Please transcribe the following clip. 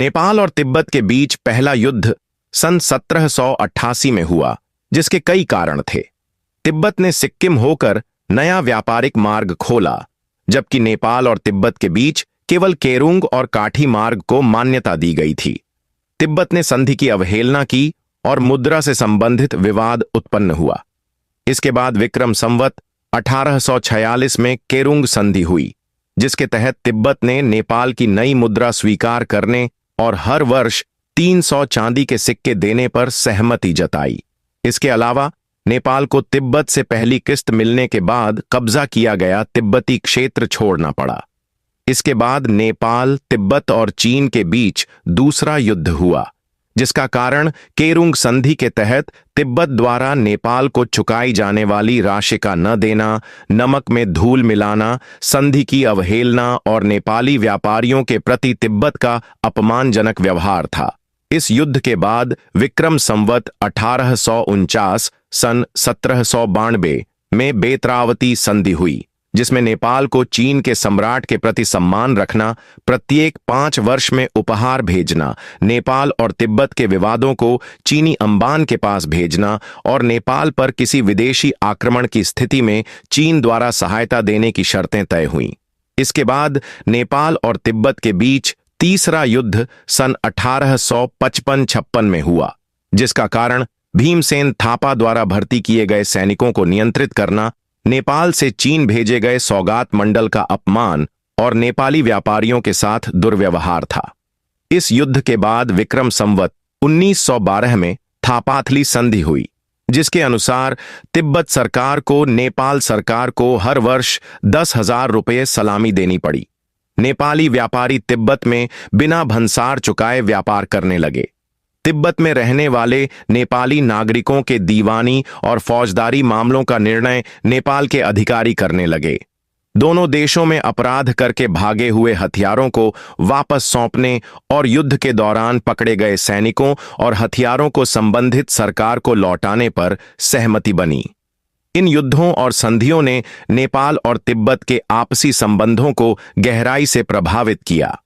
नेपाल और तिब्बत के बीच पहला युद्ध सन 1788 में हुआ, जिसके कई कारण थे। तिब्बत ने सिक्किम होकर नया व्यापारिक मार्ग खोला, जबकि नेपाल और तिब्बत के बीच केवल केरुंग और काठी मार्ग को मान्यता दी गई थी। तिब्बत ने संधि की अवहेलना की और मुद्रा से संबंधित विवाद उत्पन्न हुआ। इसके बाद विक्रम संवत 1846 में केरुंग संधि हुई, जिसके तहत तिब्बत ने नेपाल की नई मुद्रा स्वीकार करने और हर वर्ष 300 चांदी के सिक्के देने पर सहमति जताई। इसके अलावा नेपाल को तिब्बत से पहली किस्त मिलने के बाद कब्जा किया गया तिब्बती क्षेत्र छोड़ना पड़ा। इसके बाद नेपाल, तिब्बत और चीन के बीच दूसरा युद्ध हुआ, जिसका कारण केरुंग संधि के तहत तिब्बत द्वारा नेपाल को चुकाई जाने वाली राशि का न देना, नमक में धूल मिलाना, संधि की अवहेलना और नेपाली व्यापारियों के प्रति तिब्बत का अपमानजनक व्यवहार था। इस युद्ध के बाद विक्रम संवत 1849 सन 1792 में बेत्रावती संधि हुई, जिसमें नेपाल को चीन के सम्राट के प्रति सम्मान रखना, प्रत्येक 5 वर्ष में उपहार भेजना, नेपाल और तिब्बत के विवादों को चीनी अंबान के पास भेजना और नेपाल पर किसी विदेशी आक्रमण की स्थिति में चीन द्वारा सहायता देने की शर्तें तय हुईं। इसके बाद नेपाल और तिब्बत के बीच तीसरा युद्ध सन 1855-56 में हुआ, जिसका कारण भीमसेन थापा द्वारा भर्ती किए गए सैनिकों को नियंत्रित करना, नेपाल से चीन भेजे गए सौगात मंडल का अपमान और नेपाली व्यापारियों के साथ दुर्व्यवहार था। इस युद्ध के बाद विक्रम संवत 1912 में थापाथली संधि हुई, जिसके अनुसार तिब्बत सरकार को नेपाल सरकार को हर वर्ष 10,000 रुपये सलामी देनी पड़ी। नेपाली व्यापारी तिब्बत में बिना भंसार चुकाए व्यापार करने लगे। तिब्बत में रहने वाले नेपाली नागरिकों के दीवानी और फौजदारी मामलों का निर्णय नेपाल के अधिकारी करने लगे। दोनों देशों में अपराध करके भागे हुए हथियारों को वापस सौंपने और युद्ध के दौरान पकड़े गए सैनिकों और हथियारों को संबंधित सरकार को लौटाने पर सहमति बनी। इन युद्धों और संधियों ने नेपाल और तिब्बत के आपसी संबंधों को गहराई से प्रभावित किया।